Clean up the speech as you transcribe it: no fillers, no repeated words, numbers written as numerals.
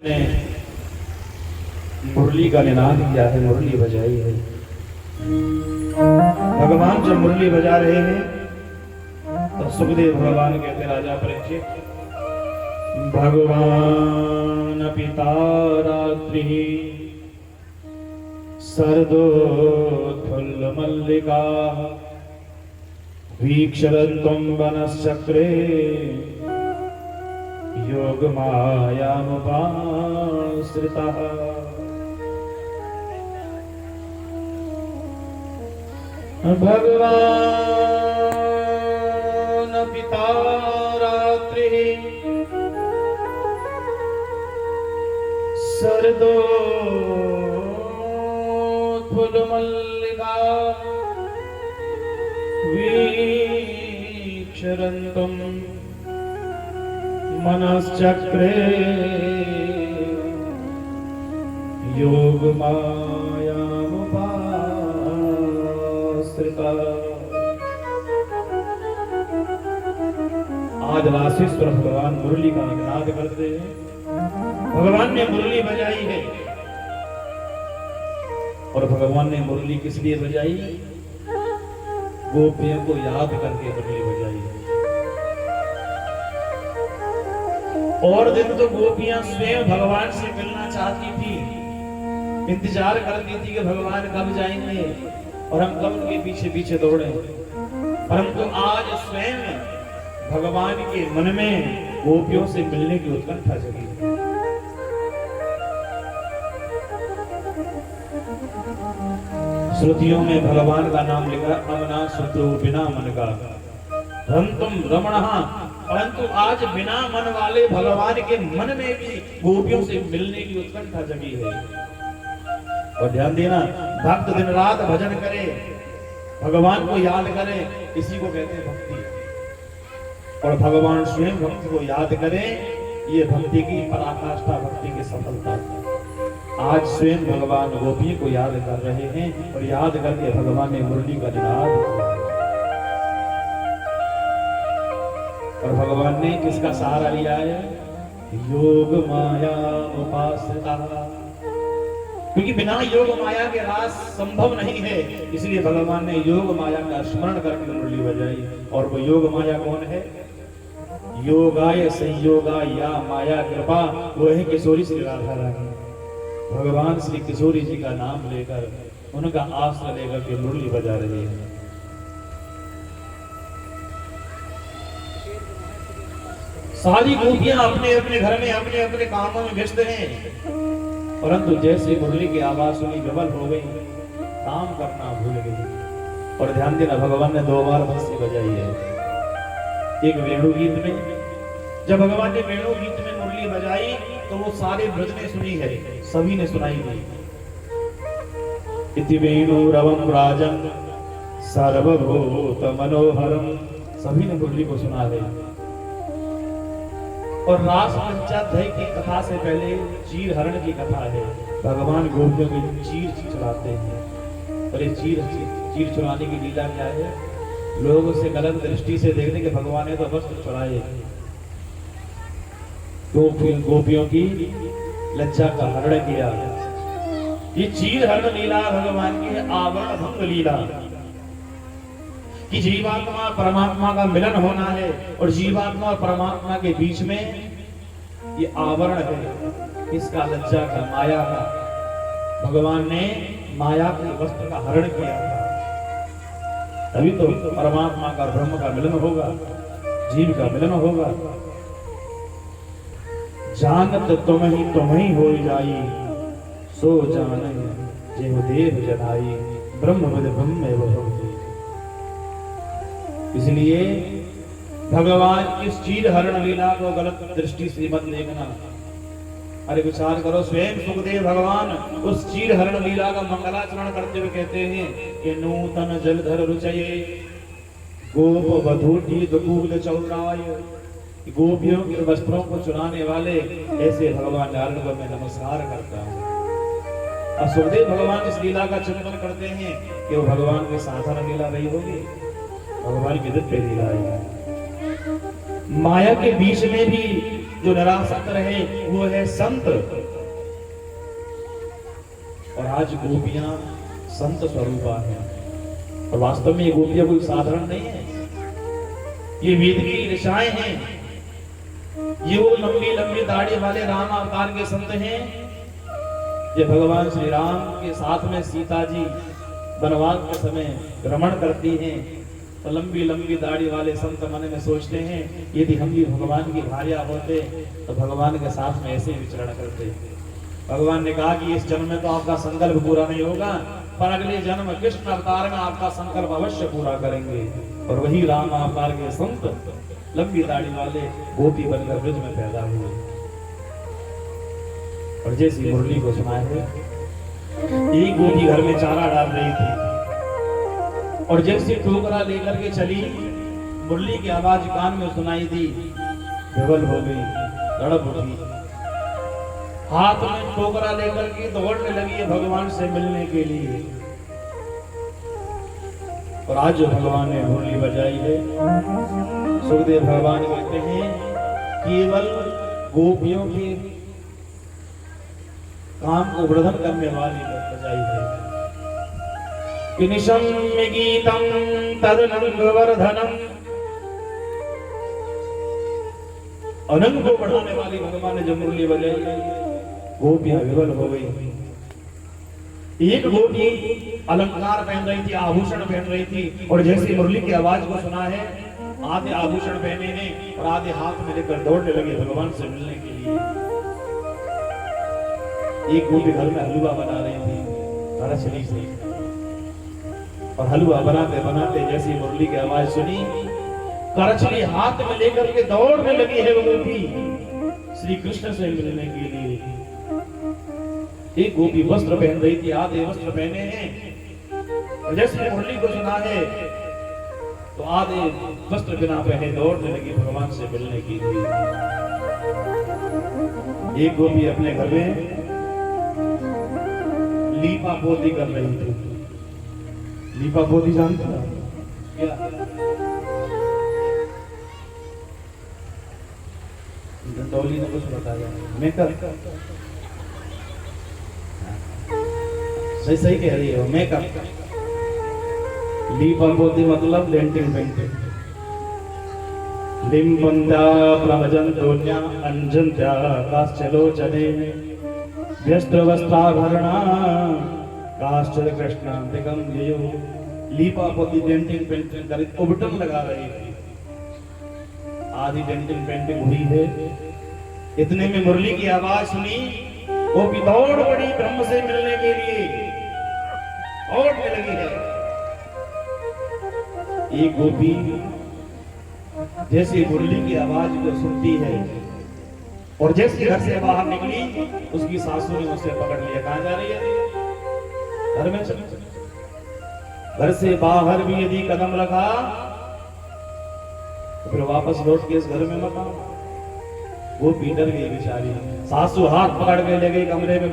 ने मुरली का निनाद किया है, मुरली बजाई है। भगवान जब मुरली बजा रहे हैं तो सुखदेव भगवान कहते राजा परीक्षित, भगवान पिता रात्रि सरदोत्फुल्ल मल्लिका वीक्षरत्वं वनश्चक्रे योगमायामुपाश्रितः। भगवान पिता रात्रिः सरदोत्फुल्लमल्लिका वीक्षरन्तम् मनश्चक्रे योगमायामुपाश्रितः। आज वासिष्ठ भगवान मुरली का निनाद करते हैं। भगवान ने मुरली बजाई है और भगवान ने मुरली किस लिए बजाई? गोपियों को याद करके मुरली बजाई है। और दिन तो गोपियां स्वयं भगवान से मिलना चाहती थी, इंतजार करती थी कि भगवान कब जाएंगे और हम कब उनके पीछे पीछे दौड़े। परंतु आज स्वयं भगवान के मन में गोपियों से मिलने की उत्कंठा जगी। श्रुतियों में भगवान का नाम लिखा, अमना शुद्धो बिना मन का रमतुम रमणहा। परंतु आज बिना मन वाले भगवान के मन में भी गोपियों से मिलने की उत्कंठा जगी है। और ध्यान देना, भक्त दिन रात भजन करे, भगवान को याद करे, इसी को कहते हैं भक्ति। और भगवान स्वयं भक्त को याद करे, ये भक्ति की पराकाष्ठा, भक्ति की सफलता। आज स्वयं भगवान गोपियों को याद कर रहे हैं और याद करके भगवान ने मुरली का निनाद किया। और भगवान ने किसका सहारा लिया है? योग माया उपाश्रिता। क्योंकि बिना योग माया के रास संभव नहीं है, इसलिए भगवान ने योग माया का स्मरण करके मुरली बजाई। और वो योग माया कौन है? योगाय संयोगा या माया कृपा, वो है किशोरी श्री राधा रानी। भगवान श्री किशोरी जी का नाम लेकर, उनका आश्रय लेकर के मुरली बजा रहे हैं। सारी गोपियां अपने अपने घर में अपने अपने कामों में व्यस्त हैं, परंतु जैसे मुरली की आवाज सुनी विवल हो गई, काम करना भूल गई। और ध्यान देना, भगवान ने 2 बार बंसी बजाई है। एक वेणु गीत में, जब भगवान ने वेणु गीत में मुरली बजाई तो वो सारे ब्रज ने सुनी है, सभी ने सुनाई दी। इति वेणु रवम राजन सर्वभूत मनोहरम, सभी ने मुरली को सुना है। और रास पंचाध्याय की कथा से पहले चीर हरण की कथा है। भगवान गोपियों के चीर चुराते हैं। और ये चीर चुराने की लीला क्या है? लोग उसे गलत दृष्टि से देखते कि भगवान ने तो वस्त्र चुराए। गोपियों की लज्जा का हरण किया। ये चीर हरण लीला भगवान की है, आवरण भंग लीला। कि जीवात्मा परमात्मा का मिलन होना है और जीवात्मा और परमात्मा के बीच में ये आवरण है, इसका लज्जा का, माया का। भगवान ने माया के वस्त्र का हरण किया था, तभी तो परमात्मा का ब्रह्म का मिलन होगा, जीव का मिलन होगा। जानत तुम ही हो जाई, सो जान जेव देव जनाई, ब्रह्म विद ब्रह्म भवति। इसलिए भगवान इस चीर हरण लीला को गलत दृष्टि से मत देखना। अरे विचार करो, स्वयं सुखदेव भगवान उस चीर हरण लीला का मंगलाचरण करते हुए कहते हैं कि नूतन जलधर रुचये गोप वधू कूल चौराय। गोपियों के वस्त्रों को चुराने वाले ऐसे भगवान नारायण को मैं नमस्कार करता हूँ। अब सुखदेव भगवान इस लीला का चिंतन करते हैं कि वो भगवान की साधारण लीला नहीं होगी, भगवान की दिव्य लीला है। माया के बीच में भी जो निरासक्त रहे वो है संत। और आज गोपियां संत स्वरूपा है। और वास्तव में ये गोपियां कोई साधारण नहीं है, ये वेद की ऋषाएं हैं। ये वो लंबी लंबी दाढ़ी वाले राम अवतार के संत हैं। ये भगवान श्री राम के साथ में सीता जी वनवास के समय भ्रमण करती हैं, तो लंबी लंबी दाढ़ी वाले संत मन में सोचते हैं यदि हम भी भगवान की भार्या होते तो भगवान के साथ में ऐसे विचरण करते। भगवान ने कहा कि इस जन्म में तो आपका संकल्प पूरा नहीं होगा, पर अगले जन्म कृष्ण अवतार में आपका संकल्प अवश्य पूरा करेंगे। और वही राम अवतार के संत लंबी दाढ़ी वाले गोपी बनकर ब्रज में पैदा हुए। और जैसी मुरली को सुना है, एक गोपी घर में चारा डाल रही थी और जैसे टोकरा लेकर के चली, मुरली की आवाज कान में सुनाई दी, विवल हो गई, तड़प उठी, हाथ में टोकरा लेकर के दौड़ने लगी है भगवान से मिलने के लिए। और आज जो भगवान ने मुरली बजाई है, सुखदेव भगवान कहते हैं केवल गोपियों के काम को वर्धन करने वाली बजाई है। कि निशम्य गीतम तदनंग वर्धनम, अनंग को बढ़ाने वाली भगवान ने जो मुरली बजाई, गोपियां विवल हो गई। एक गोपी अलंकार पहन रही थी, आभूषण पहन रही थी, और जैसे मुरली की आवाज को सुना है, आधे आभूषण पहने हैं और आधे हाथ में लेकर दौड़ने लगे भगवान से मिलने के लिए। एक गोपी घर में हलवा बना रही थी करछली से, और हलवा बनाते बनाते जैसी मुरली की आवाज सुनी, करछली हाथ में लेकर के दौड़ने लगी है वो गोपी श्री कृष्ण से मिलने के लिए। एक गोपी वस्त्र पहन रही थी, आधे वस्त्र पहने हैं, और जैसे मुरली को सुना है तो आधे वस्त्र बिना पहने दौड़ने लगी भगवान से मिलने के लिए। एक गोपी अपने घर में लीपा पोती कर रही थी। लीपा पोती जानते हो क्या? डंडौली ने कुछ बताया, मेकअप। सही सही कह रही हो, मेकअप। लीपा पोती मतलब डेंटिंग पेंटिंग। लिंबंदा प्रभजन्तोन्या अंजन्त्या काश्चलोचने व्यस्त्रवस्त्राभरणा काश्चल कृष्णांतिकं ययो। लीपा पोती डेंटिंग पेंटिंग कर उबटन लगा रही थी, आधी डेंटिंग पेंटिंग हुई है। इतने में मुरली की आवाज सुनी, वो भी दौड़ पड़ी ब्रह्म से मिलने के लिए, दौड़ने लगी है। एक गोपी जैसे मुरली की आवाज को सुनती है और जैसे घर से बाहर निकली, उसकी सासू ने उसे पकड़ लिया। कहां जा रही है? घर में चलो। घर से बाहर भी यदि कदम रखा तो फिर वापस लौट के इस घर में मत आओ। वो डर गई बेचारी, सासू हाथ पकड़ के ले गई कमरे में।